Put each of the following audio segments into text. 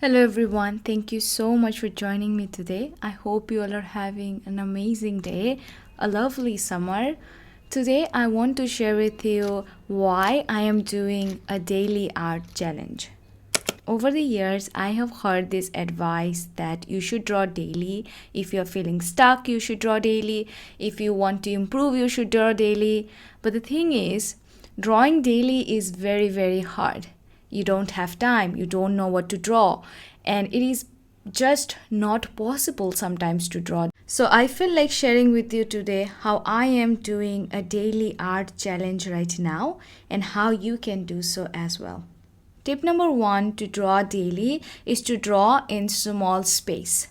Hello everyone, thank you so much for joining me today. I hope you all are having an amazing day, a lovely summer. Today I want to share with you why I am doing a daily art challenge. Over the years, I have heard this advice that you should draw daily. If you're feeling stuck, you should draw daily. If you want to improve, you should draw daily. But the thing is, drawing daily is very, very hard. You don't have time, you don't know what to draw, and it is just not possible sometimes to draw. So, I feel like sharing with you today how I am doing a daily art challenge right now and how you can do so as well. Tip number one to draw daily is to draw in small space.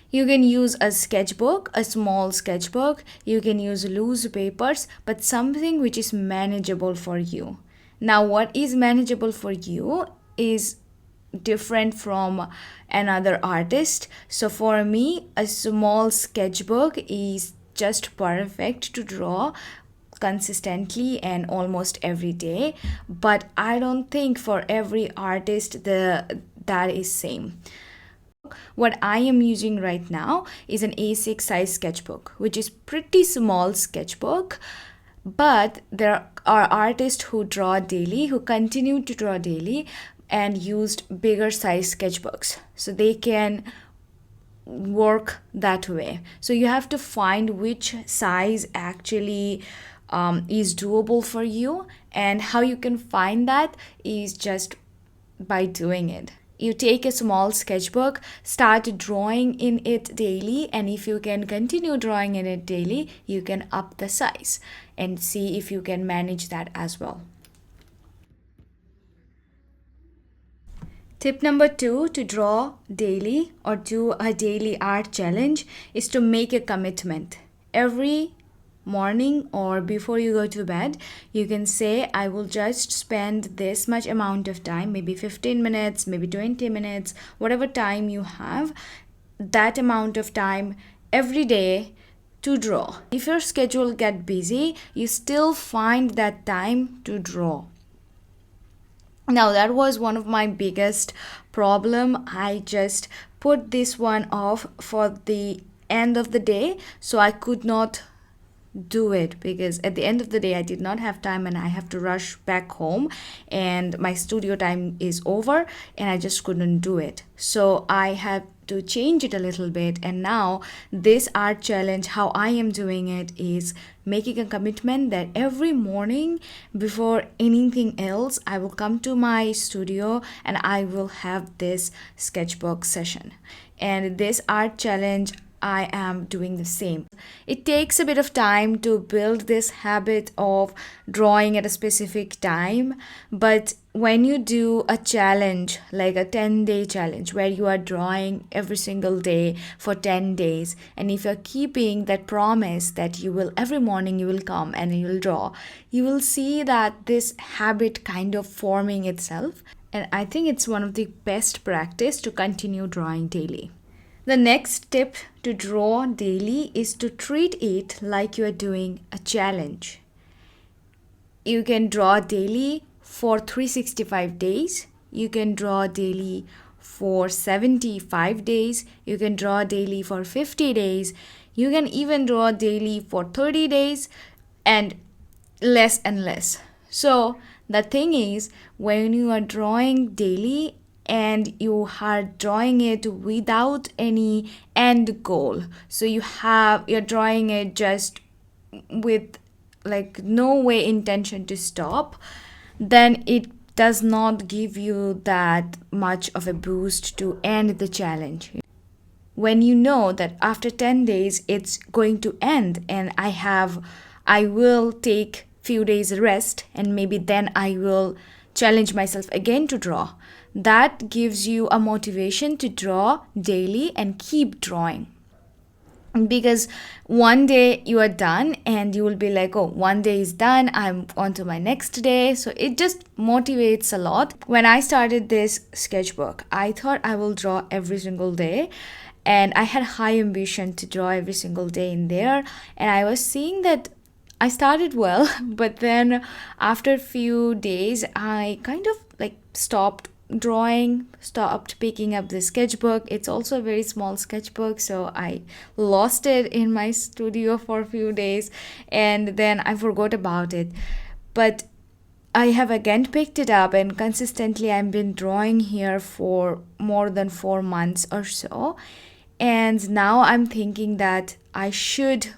You can use a sketchbook, a small sketchbook. You can use loose papers, but something which is manageable for you. Now, what is manageable for you is different from another artist. So, for me, a small sketchbook is just perfect to draw consistently and almost every day, but I don't think for every artist that is same. What I am using right now is an A6 size sketchbook, which is pretty small sketchbook, but there are artists who draw daily, who continue to draw daily and used bigger size sketchbooks, so they can work that way. So you have to find which size actually is doable for you, and how you can find that is just by doing it. You take a small sketchbook, start drawing in it daily, and if you can continue drawing in it daily, you can up the size and see if you can manage that as well. Tip number two to draw daily or do a daily art challenge is to make a commitment. Every morning or before you go to bed, you can say, I will just spend this much amount of time, maybe 15 minutes, maybe 20 minutes, whatever time you have, that amount of time every day to draw. If your schedule get busy, you still find that time to draw. Now that was one of my biggest problem. I just put this one off for the end of the day, so I could not do it because at the end of the day I did not have time and I have to rush back home and my studio time is over and I just couldn't do it. So I had to change it a little bit, and now this art challenge, how I am doing it is making a commitment that every morning before anything else I will come to my studio and I will have this sketchbook session. And this art challenge, I am doing the same. It takes a bit of time to build this habit of drawing at a specific time, but when you do a challenge like a 10-day challenge where you are drawing every single day for 10 days, and if you're keeping that promise that you will every morning you will come and you will draw, you will see that this habit kind of forming itself. And I think it's one of the best practice to continue drawing daily. The next tip to draw daily is to treat it like you are doing a challenge. You can draw daily for 365 days. You can draw daily for 75 days. You can draw daily for 50 days. You can even draw daily for 30 days and less and less. So the thing is, when you are drawing daily and you are drawing it without any end goal, so you're drawing it just with like no way intention to stop, then it does not give you that much of a boost to end the challenge. When you know that after 10 days it's going to end and I will take few days rest and maybe then I will challenge myself again to draw, that gives you a motivation to draw daily and keep drawing. Because one day you are done and you will be like, oh, one day is done, I'm on to my next day. So it just motivates a lot. When I started this sketchbook, I thought I will draw every single day, and I had high ambition to draw every single day in there, and I was seeing that I started well, but then after a few days I kind of like stopped drawing, stopped picking up the sketchbook. It's also a very small sketchbook, so I lost it in my studio for a few days and then I forgot about it. But I have again picked it up, and consistently I've been drawing here for more than 4 months or so. And now I'm thinking that I should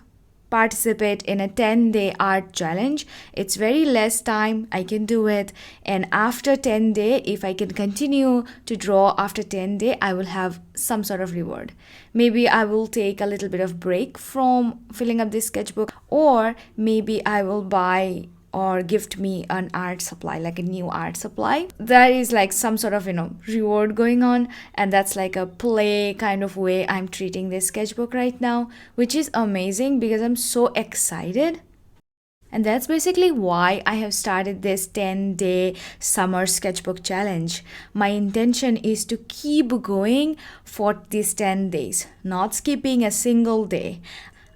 participate in a 10-day art challenge. It's very less time, I can do it. And after 10 day, if I can continue to draw after 10 day, I will have some sort of reward. Maybe I will take a little bit of break from filling up this sketchbook, or maybe I will buy or gift me an art supply, like a new art supply. There is like some sort of, reward going on, and that's like a play kind of way I'm treating this sketchbook right now, which is amazing because I'm so excited. And that's basically why I have started this 10-day summer sketchbook challenge. My intention is to keep going for these 10 days, not skipping a single day.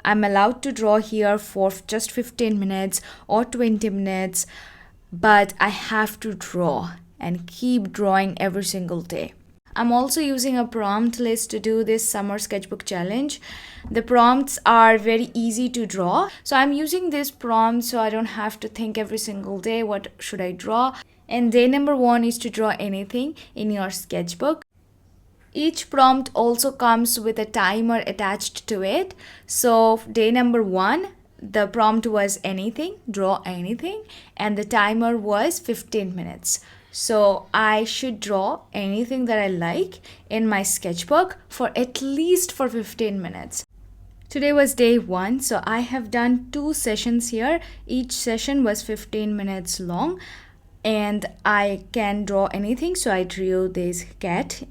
I'm allowed to draw here for just 15 minutes or 20 minutes, but I have to draw and keep drawing every single day. I'm also using a prompt list to do this summer sketchbook challenge. The prompts are very easy to draw. So I'm using this prompt so I don't have to think every single day what should I draw. And day number 1 is to draw anything in your sketchbook. Each prompt also comes with a timer attached to it. So day number 1, the prompt was anything, draw anything, and the timer was 15 minutes. So I should draw anything that I like in my sketchbook for at least for 15 minutes. Today was day 1, so I have done 2 sessions here. Each session was 15 minutes long. And I can draw anything, so I drew this cat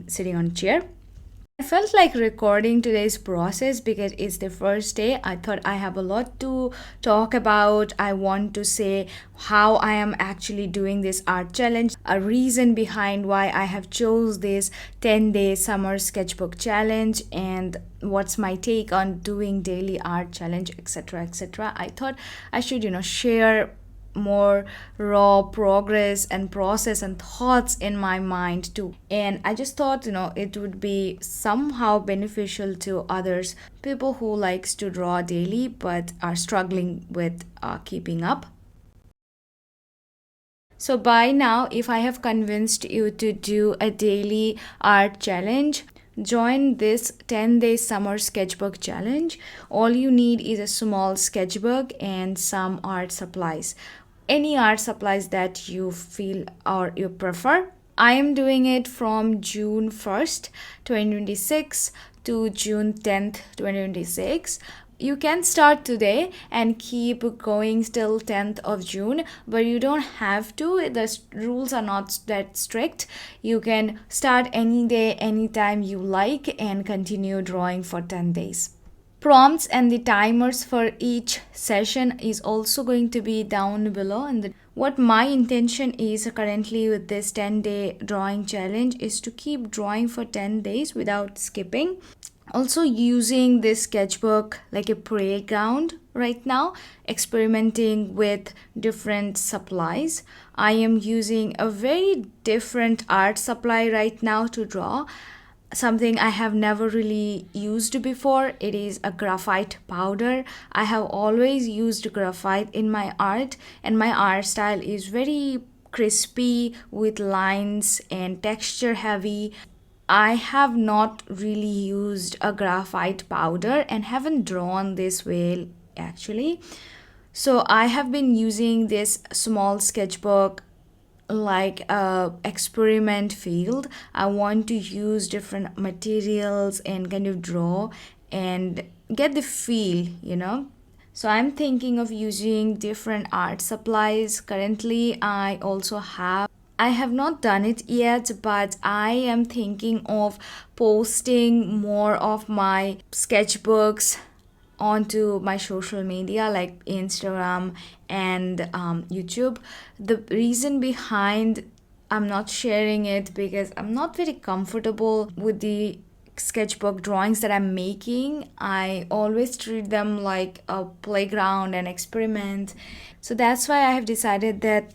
sitting on a chair. I felt like recording today's process because it's the first day. I thought I have a lot to talk about. I want to say how I am actually doing this art challenge, a reason behind why I have chose this 10-day summer sketchbook challenge, and what's my take on doing daily art challenge, etc., etc. I thought I should, share more raw progress and process and thoughts in my mind too. And I just thought, it would be somehow beneficial to others, people who likes to draw daily but are struggling with keeping up. So by now, if I have convinced you to do a daily art challenge, join this 10-day summer sketchbook challenge. All you need is a small sketchbook and some art supplies. Any art supplies that you feel or you prefer. I am doing it from June 1st, 2026 to June 10th, 2026. You can start today and keep going till 10th of June, but you don't have to. The rules are not that strict. You can start any day, anytime you like, and continue drawing for 10 days. Prompts and the timers for each session is also going to be down below. And what my intention is currently with this 10-day drawing challenge is to keep drawing for 10 days without skipping. Also using this sketchbook like a playground right now, experimenting with different supplies. I am using a very different art supply right now to draw. Something I have never really used before. It is a graphite powder. I have always used graphite in my art, and my art style is very crispy with lines and texture heavy. I have not really used a graphite powder and haven't drawn this way actually. So I have been using this small sketchbook like a experiment field. I want to use different materials and kind of draw and get the feel. So I'm thinking of using different art supplies. Currently I have not done it yet, but I am thinking of posting more of my sketchbooks onto my social media like Instagram and YouTube. The reason behind I'm not sharing it because I'm not very comfortable with the sketchbook drawings that I'm making. I always treat them like a playground and experiment. So that's why I have decided that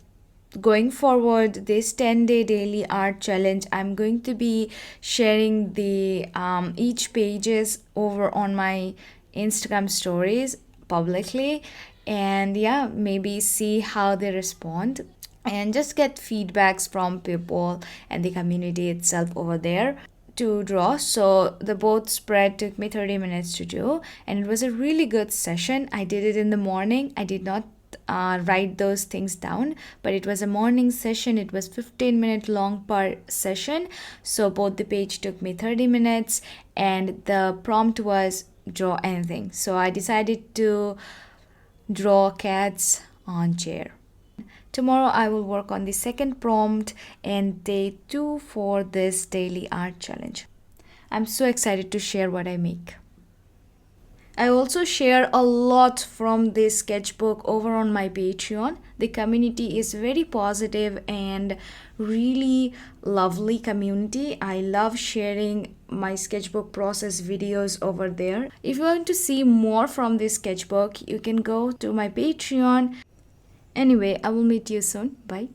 going forward, this 10-day daily art challenge, I'm going to be sharing the each pages over on my Instagram stories publicly, and yeah, maybe see how they respond and just get feedbacks from people and the community itself over there to draw. So the both spread took me 30 minutes to do, and it was a really good session. I did it in the morning. I did not write those things down, but it was a morning session. It was 15-minute long per session, so both the page took me 30 minutes, and the prompt was draw anything. So I decided to draw cats on chair. Tomorrow I will work on the second prompt and day 2 for this daily art challenge. I'm so excited to share what I make. I also share a lot from this sketchbook over on my Patreon. The community is very positive and really lovely community. I love sharing my sketchbook process videos over there. If you want to see more from this sketchbook, you can go to my Patreon. Anyway, I will meet you soon. Bye.